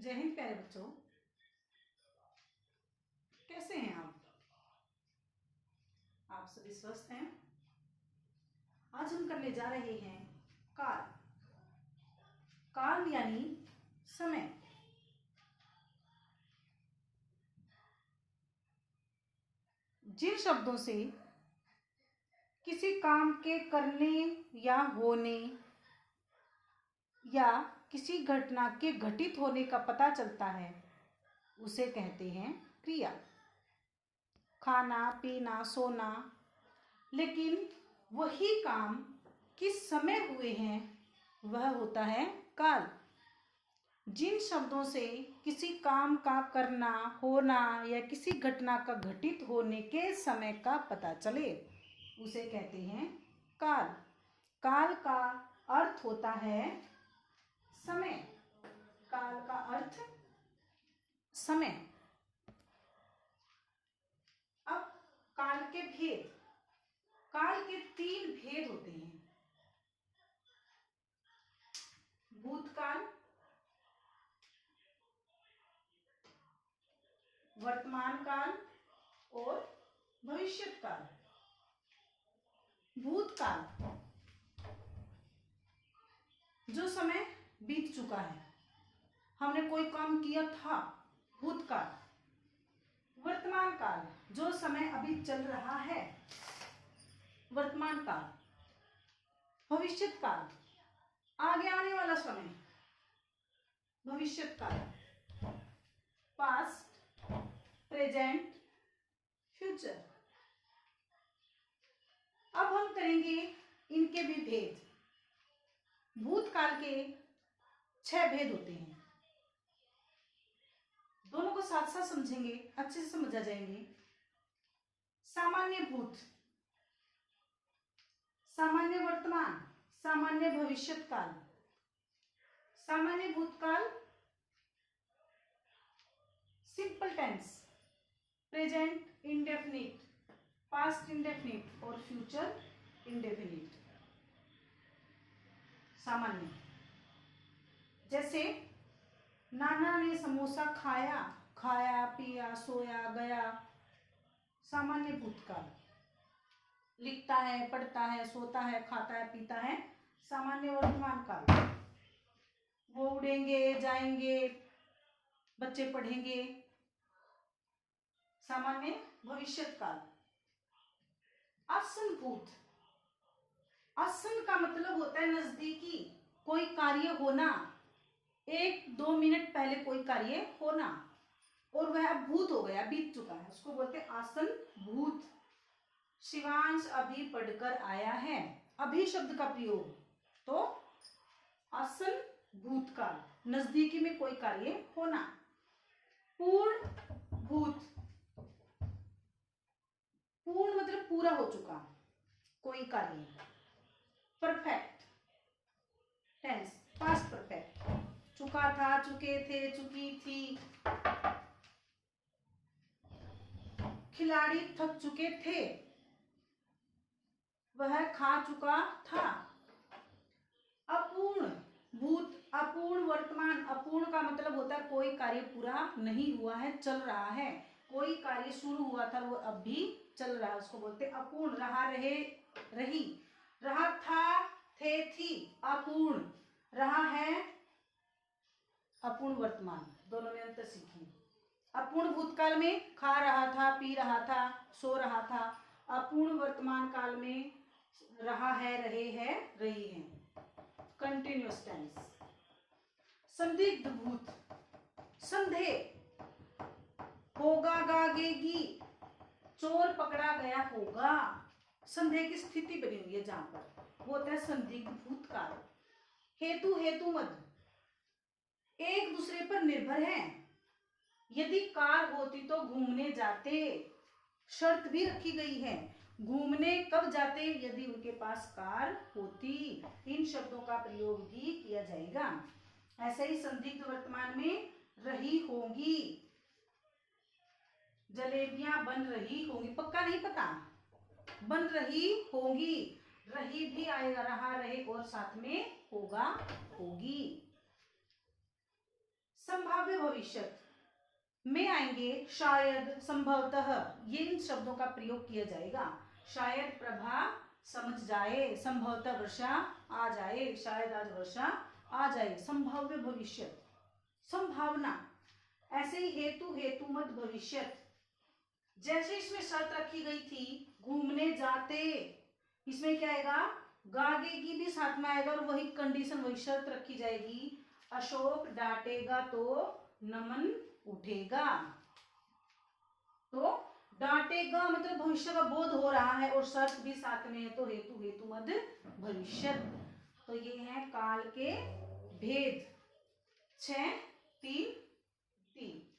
जय हिंद प्यारे बच्चों, कैसे हैं आप सभी स्वस्थ हैं। आज हम करने जा रहे हैं काल। काल यानी समय। जिन शब्दों से किसी काम के करने या होने या किसी घटना के घटित होने का पता चलता है उसे कहते हैं क्रिया। खाना, पीना, सोना, लेकिन वही काम किस समय हुए हैं वह होता है काल। जिन शब्दों से किसी काम का करना, होना या किसी घटना का घटित होने के समय का पता चले उसे कहते हैं काल। काल का अर्थ होता है समय। काल का अर्थ समय। अब काल के भेद। काल के 3 भेद होते हैं: भूतकाल, वर्तमान काल और भविष्यत काल। भूतकाल, जो समय बीत चुका है, हमने कोई काम किया था, भूतकाल। वर्तमान काल, जो समय अभी चल रहा है, वर्तमान काल। भविष्यत काल, आगे आने वाला समय, भविष्यत काल। Past, present, future. अब हम करेंगे इनके भी भेद। भूतकाल के 6 भेद होते हैं। दोनों को साथ साथ समझेंगे, अच्छे से समझ आ जाएंगे। सामान्य भूत, सामान्य वर्तमान, सामान्य भविष्यत काल। सामान्य भूतकाल simple tense, present indefinite, past indefinite और फ्यूचर इंडेफिनिट। सामान्य, जैसे नाना ने समोसा खाया, खाया, पिया, सोया, गया। सामान्य भूतकाल। लिखता है, पढ़ता है, सोता है, खाता है, पीता है। सामान्य वर्तमान काल। वो उड़ेंगे, जाएंगे, बच्चे पढ़ेंगे। सामान्य भविष्यत काल। आसन भूत। आसन का मतलब होता है नजदीकी, कोई कार्य होना, 1-2 मिनट पहले कोई कार्य होना और वह भूत हो गया, बीत चुका है, उसको बोलते हैं आसन भूत। शिवांश अभी पढ़कर आया है, अभी शब्द का प्रयोग, तो आसन भूतकाल, नजदीकी में कोई कार्य होना। पूर्ण भूत, पूर्ण मतलब पूरा हो चुका कोई कार्य। परफेक्ट टेंस, पास्ट परफेक्ट, चुका था, चुके थे, चुकी थी। खिलाड़ी थक चुके थे, वह खा चुका था। अपूर्ण भूत, अपूर्ण वर्तमान। अपूर्ण का मतलब होता है कोई कार्य पूरा नहीं हुआ है, चल रहा है। कोई कार्य शुरू हुआ था, वो अब भी चल रहा है, उसको बोलते हैं अपूर्ण। रहा, रहे, रही। रहा था, थे, थी, अपूर्ण। रहा है, अपूर्ण वर्तमान। दोनों में अंतर सीखिए। अपूर्ण भूतकाल में खा रहा था, पी रहा था, सो रहा था। अपूर्ण वर्तमान काल में रहा है, रहे हैं, रही हैं। Continuous tense. संदिग्ध भूत, संदेह, होगा, गागेगी, चोर पकड़ा गया होगा। संदेह की स्थिति बनी हुई है जहां पर, वो होता है संदिग्ध भूतकाल। हेतु, हेतु मद, एक दूसरे पर निर्भर हैं। यदि कार होती तो घूमने जाते, शर्त भी रखी गई है। घूमने कब जाते? यदि उनके पास कार होती। इन शब्दों का प्रयोग भी किया जाएगा। ऐसे ही संदिग्ध वर्तमान में रही होंगी, जलेबियां बन रही होंगी, पक्का नहीं पता, बन रही होंगी। रही भी आएगा, रहा, रहे और साथ में होगा, होगी। संभाव्य भविष्य में आएंगे शायद, संभवतः, ये इन शब्दों का प्रयोग किया जाएगा। शायद प्रभा समझ जाए, संभवतः वर्षा आ जाए, शायद आज वर्षा आ जाए। संभाव्य भविष्य, संभावना। ऐसे ही हेतु, हेतुमत भविष्य। जैसे इसमें शर्त रखी गई थी घूमने जाते, इसमें क्या आएगा, गागे की भी साथ में आएगा और वही कंडीशन, वही शर्त रखी जाएगी। अशोक डांटेगा तो नमन उठेगा। तो डांटेगा मतलब भविष्य का बोध हो रहा है और शर्त भी साथ में है, तो हेतु, हेतुमद भविष्य। तो ये है काल के भेद 6, 3, 3।